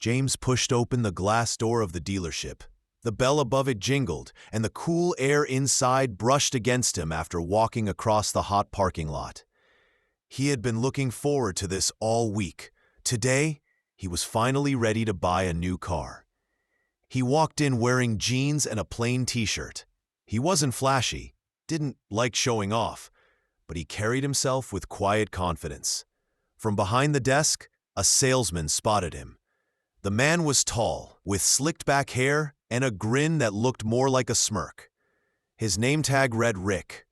James pushed open the glass door of the dealership. The bell above it jingled, and the cool air inside brushed against him after walking across the hot parking lot. He had been looking forward to this all week. Today, he was finally ready to buy a new car. He walked in wearing jeans and a plain t-shirt. He wasn't flashy, didn't like showing off, but he carried himself with quiet confidence. From behind the desk, a salesman spotted him. The man was tall, with slicked-back hair and a grin that looked more like a smirk. His name tag read Rick.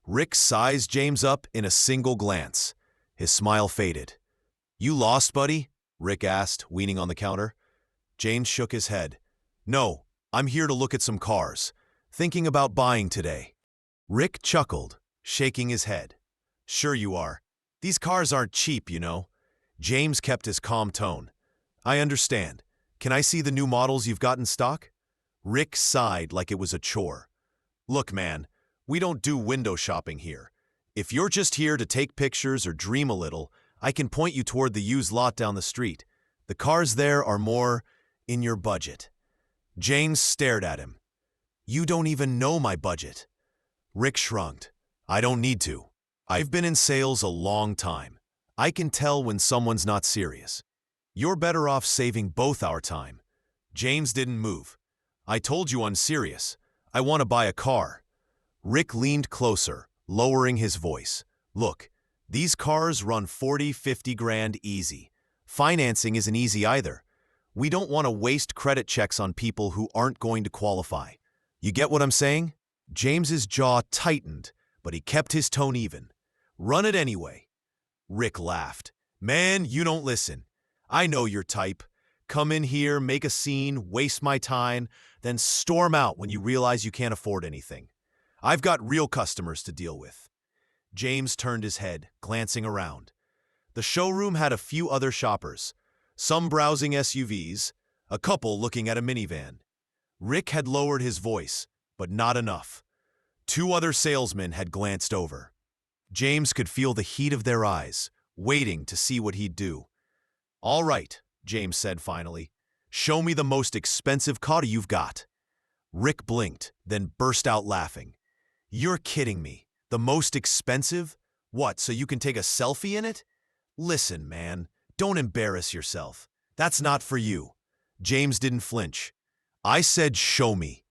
Rick sized James up in a single glance. His smile faded. "You lost, buddy?" Rick asked, leaning on the counter. James shook his head. "No, I'm here to look at some cars. Thinking about buying today." Rick chuckled, shaking his head. "Sure you are. These cars aren't cheap, you know." James kept his calm tone. "I understand. Can I see the new models you've got in stock?" Rick sighed like it was a chore. "Look, man, we don't do window shopping here. If you're just here to take pictures or dream a little, I can point you toward the used lot down the street. The cars there are more in your budget." James stared at him. "You don't even know my budget." Rick shrugged. "I don't need to. I've been in sales a long time. I can tell when someone's not serious. You're better off saving both our time." James didn't move. "I told you I'm serious. I want to buy a car." Rick leaned closer, lowering his voice. "Look, these cars run 40, 50 grand easy. Financing isn't easy either. We don't want to waste credit checks on people who aren't going to qualify. You get what I'm saying?" James's jaw tightened, but he kept his tone even. "Run it anyway." Rick laughed. "Man, you don't listen. I know your type. Come in here, make a scene, waste my time, then storm out when you realize you can't afford anything. I've got real customers to deal with." James turned his head, glancing around. The showroom had a few other shoppers, some browsing SUVs, a couple looking at a minivan. Rick had lowered his voice, but not enough. Two other salesmen had glanced over. James could feel the heat of their eyes, waiting to see what he'd do. "All right," James said finally. "Show me the most expensive car you've got." Rick blinked, then burst out laughing. "You're kidding me. The most expensive? What, so you can take a selfie in it? Listen, man, don't embarrass yourself. That's not for you." James didn't flinch. "I said show me."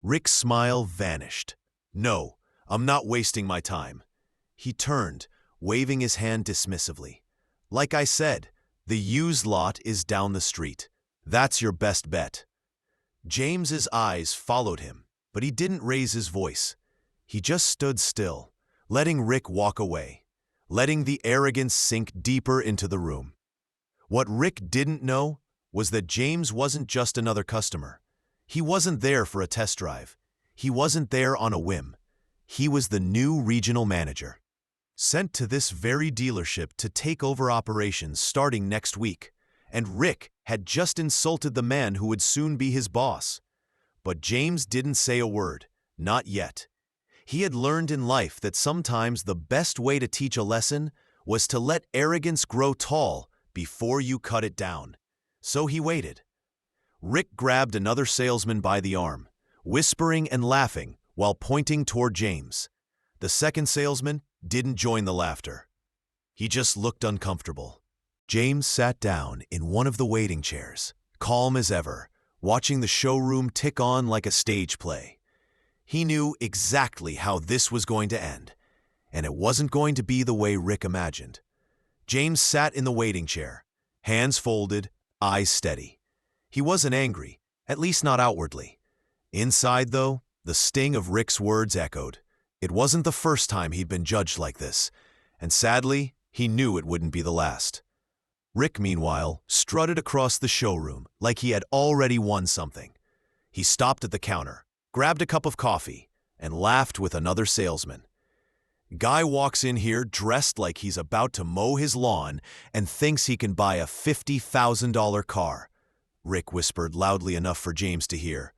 Rick's smile vanished. "No, I'm not wasting my time." He turned, waving his hand dismissively. "Like I said, the used lot is down the street. That's your best bet." James's eyes followed him, but he didn't raise his voice. He just stood still, letting Rick walk away, letting the arrogance sink deeper into the room. What Rick didn't know was that James wasn't just another customer. He wasn't there for a test drive. He wasn't there on a whim. He was the new regional manager, sent to this very dealership to take over operations starting next week, and Rick had just insulted the man who would soon be his boss. But James didn't say a word, not yet. He had learned in life that sometimes the best way to teach a lesson was to let arrogance grow tall before you cut it down. So he waited. Rick grabbed another salesman by the arm, whispering and laughing while pointing toward James. The second salesman didn't join the laughter. He just looked uncomfortable. James sat down in one of the waiting chairs, calm as ever, watching the showroom tick on like a stage play. He knew exactly how this was going to end, and it wasn't going to be the way Rick imagined. James sat in the waiting chair, hands folded, eyes steady. He wasn't angry, at least not outwardly. Inside, though, the sting of Rick's words echoed. It wasn't the first time he'd been judged like this, and sadly, he knew it wouldn't be the last. Rick, meanwhile, strutted across the showroom like he had already won something. He stopped at the counter, grabbed a cup of coffee, and laughed with another salesman. Guy walks in here dressed like he's about to mow his lawn and thinks he can buy a $50,000 car, Rick whispered loudly enough for James to hear.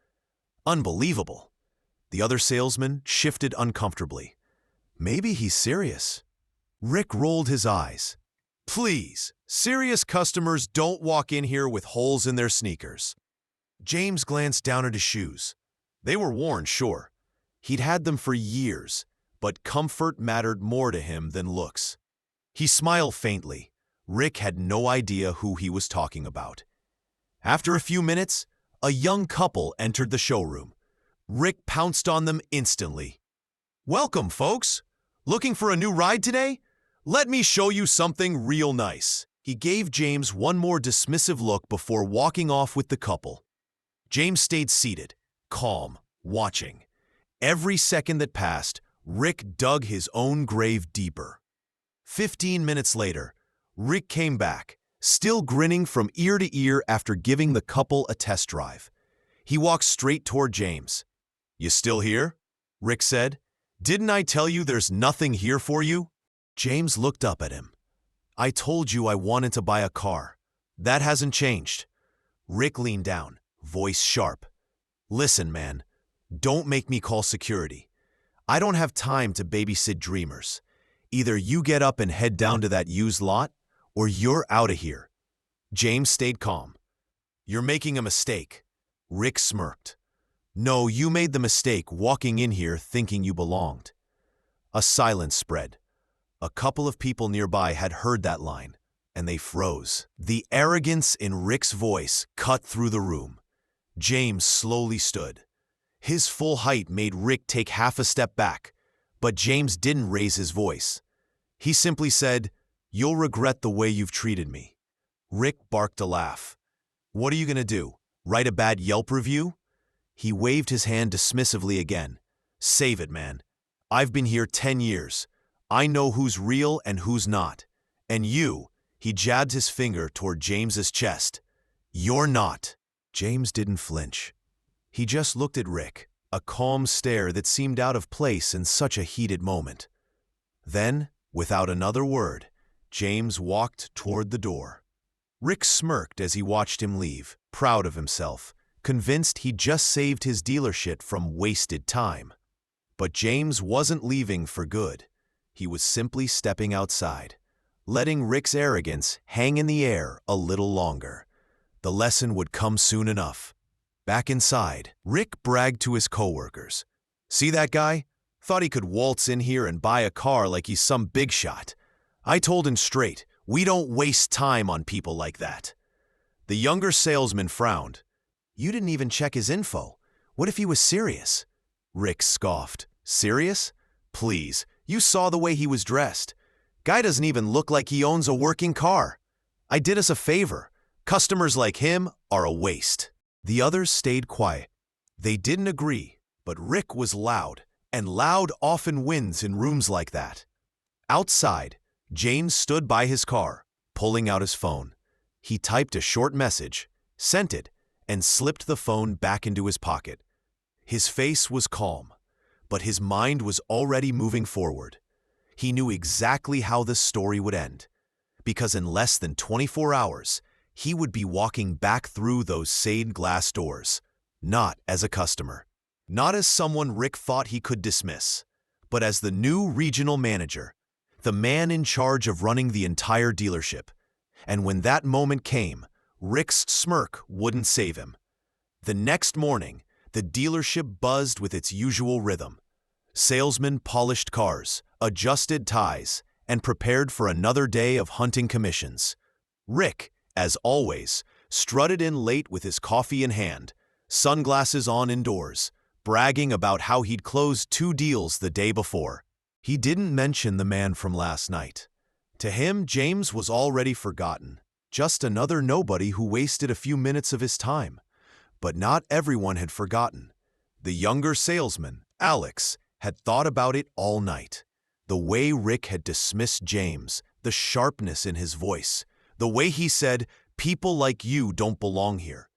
Unbelievable. The other salesman shifted uncomfortably. Maybe he's serious. Rick rolled his eyes. Please, serious customers don't walk in here with holes in their sneakers. James glanced down at his shoes. They were worn, sure. He'd had them for years, but comfort mattered more to him than looks. He smiled faintly. Rick had no idea who he was talking about. After a few minutes, a young couple entered the showroom. Rick pounced on them instantly. "Welcome, folks. Looking for a new ride today? Let me show you something real nice." He gave James one more dismissive look before walking off with the couple. James stayed seated, calm, watching. Every second that passed, Rick dug his own grave deeper. 15 minutes later, Rick came back, still grinning from ear to ear after giving the couple a test drive. He walked straight toward James. "You still here?" Rick said. "Didn't I tell you there's nothing here for you?" James looked up at him. "I told you I wanted to buy a car. That hasn't changed." Rick leaned down, voice sharp. "Listen, man, don't make me call security. I don't have time to babysit dreamers. Either you get up and head down to that used lot, or you're out of here." James stayed calm. "You're making a mistake." Rick smirked. "No, you made the mistake walking in here thinking you belonged." A silence spread. A couple of people nearby had heard that line, and they froze. The arrogance in Rick's voice cut through the room. James slowly stood. His full height made Rick take half a step back, but James didn't raise his voice. He simply said, "You'll regret the way you've treated me." Rick barked a laugh. "What are you going to do? Write a bad Yelp review?" He waved his hand dismissively again. "Save it, man. I've been here 10 years. I know who's real and who's not. And you," he jabbed his finger toward James's chest, "you're not." James didn't flinch. He just looked at Rick, a calm stare that seemed out of place in such a heated moment. Then, without another word, James walked toward the door. Rick smirked as he watched him leave, proud of himself, convinced he'd just saved his dealership from wasted time. But James wasn't leaving for good. He was simply stepping outside, letting Rick's arrogance hang in the air a little longer. The lesson would come soon enough. Back inside, Rick bragged to his coworkers. "See that guy? Thought he could waltz in here and buy a car like he's some big shot. I told him straight, we don't waste time on people like that." The younger salesman frowned. "You didn't even check his info. What if he was serious?" Rick scoffed. "Serious? Please, you saw the way he was dressed. Guy doesn't even look like he owns a working car. I did us a favor. Customers like him are a waste." The others stayed quiet. They didn't agree, but Rick was loud, and loud often wins in rooms like that. Outside, James stood by his car, pulling out his phone. He typed a short message, sent it, and slipped the phone back into his pocket. His face was calm, but his mind was already moving forward. He knew exactly how this story would end, because in less than 24 hours, he would be walking back through those stained glass doors, not as a customer, not as someone Rick thought he could dismiss, but as the new regional manager, the man in charge of running the entire dealership. And when that moment came, Rick's smirk wouldn't save him. The next morning, the dealership buzzed with its usual rhythm. Salesmen polished cars, adjusted ties, and prepared for another day of hunting commissions. Rick, as always, strutted in late with his coffee in hand, sunglasses on indoors, bragging about how he'd closed 2 deals the day before. He didn't mention the man from last night. To him, James was already forgotten, just another nobody who wasted a few minutes of his time. But not everyone had forgotten. The younger salesman, Alex, had thought about it all night. The way Rick had dismissed James, the sharpness in his voice, the way he said, "People like you don't belong here."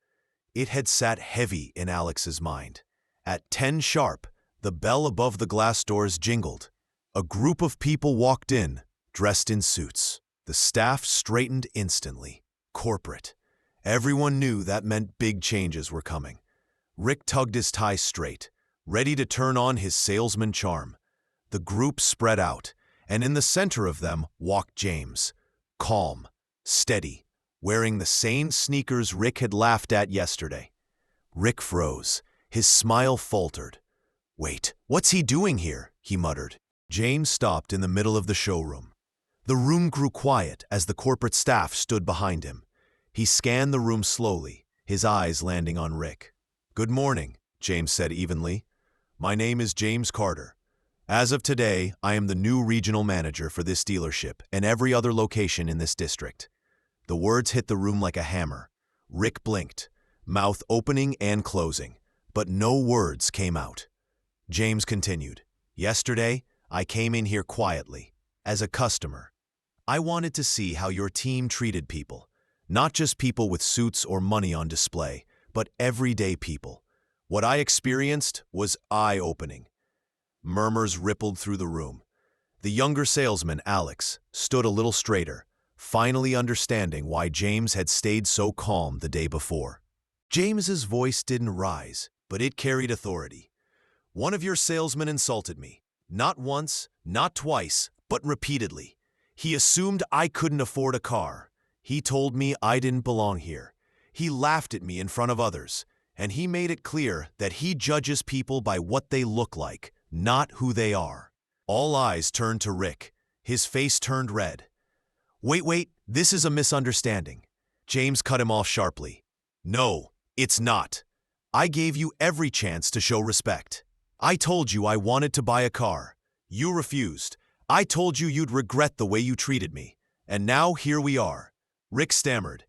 It had sat heavy in Alex's mind. At 10 sharp, the bell above the glass doors jingled. A group of people walked in, dressed in suits. The staff straightened instantly. Corporate. Everyone knew that meant big changes were coming. Rick tugged his tie straight, ready to turn on his salesman charm. The group spread out, and in the center of them walked James. calm, steady, wearing the same sneakers Rick had laughed at yesterday. Rick froze. His smile faltered. "Wait, what's he doing here?" he muttered. James stopped in the middle of the showroom. The room grew quiet as the corporate staff stood behind him. He scanned the room slowly, his eyes landing on Rick. "Good morning," James said evenly. "My name is James Carter. As of today, I am the new regional manager for this dealership and every other location in this district." The words hit the room like a hammer. Rick blinked, mouth opening and closing, but no words came out. James continued, "Yesterday, I came in here quietly, as a customer. I wanted to see how your team treated people, not just people with suits or money on display, but everyday people. What I experienced was eye-opening." Murmurs rippled through the room. The younger salesman, Alex, stood a little straighter, finally understanding why James had stayed so calm the day before. James's voice didn't rise, but it carried authority. "One of your salesmen insulted me. Not once, not twice, but repeatedly. He assumed I couldn't afford a car. He told me I didn't belong here. He laughed at me in front of others, and he made it clear that he judges people by what they look like, not who they are." All eyes turned to Rick. His face turned red. Wait, this is a misunderstanding." James cut him off sharply. "No, it's not. I gave you every chance to show respect. I told you I wanted to buy a car. You refused. I told you you'd regret the way you treated me. And now here we are." Rick stammered.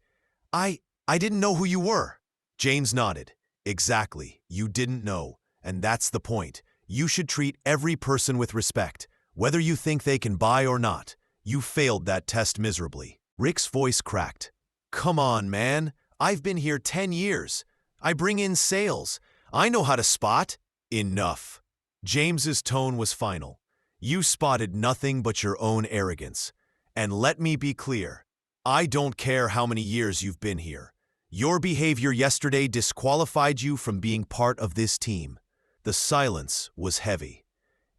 I didn't know who you were." James nodded. "Exactly, you didn't know, and that's the point. You should treat every person with respect, whether you think they can buy or not. You failed that test miserably." Rick's voice cracked. "Come on, man. I've been here 10 years. I bring in sales. I know how to spot." "Enough." James's tone was final. "You spotted nothing but your own arrogance. And let me be clear. I don't care how many years you've been here. Your behavior yesterday disqualified you from being part of this team." The silence was heavy.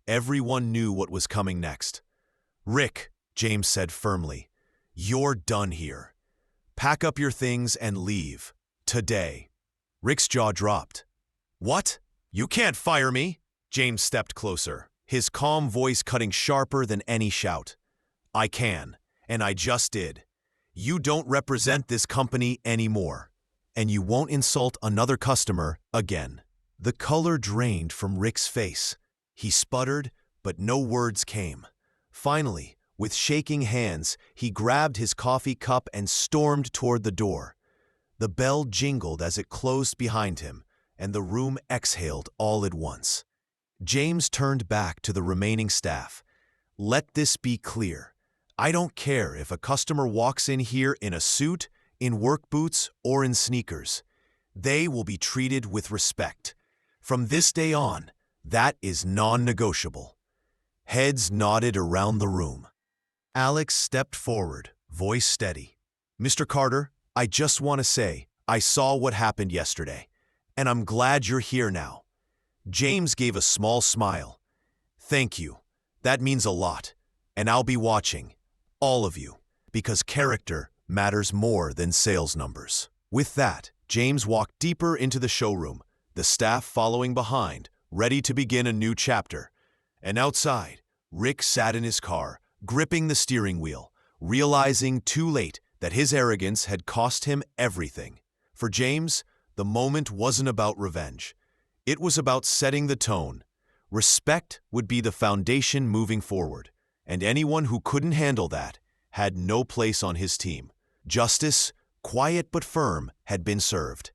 Everyone knew what was coming next. "Rick," James said firmly, "you're done here. Pack up your things and leave. Today." Rick's jaw dropped. "What? You can't fire me!" James stepped closer, his calm voice cutting sharper than any shout. "I can, and I just did. You don't represent this company anymore, and you won't insult another customer again." The color drained from Rick's face. He sputtered, but no words came. Finally, with shaking hands, he grabbed his coffee cup and stormed toward the door. The bell jingled as it closed behind him, and the room exhaled all at once. James turned back to the remaining staff. "Let this be clear. I don't care if a customer walks in here in a suit, in work boots, or in sneakers. They will be treated with respect. From this day on, that is non-negotiable." Heads nodded around the room. Alex stepped forward, voice steady. "Mr. Carter, I just want to say, I saw what happened yesterday, and I'm glad you're here now." James gave a small smile. "Thank you. That means a lot, and I'll be watching, all of you, because character matters more than sales numbers." With that, James walked deeper into the showroom, the staff following behind, ready to begin a new chapter. And outside, Rick sat in his car, gripping the steering wheel, realizing too late that his arrogance had cost him everything. For James, the moment wasn't about revenge. It was about setting the tone. Respect would be the foundation moving forward, and anyone who couldn't handle that had no place on his team. Justice, quiet but firm, had been served.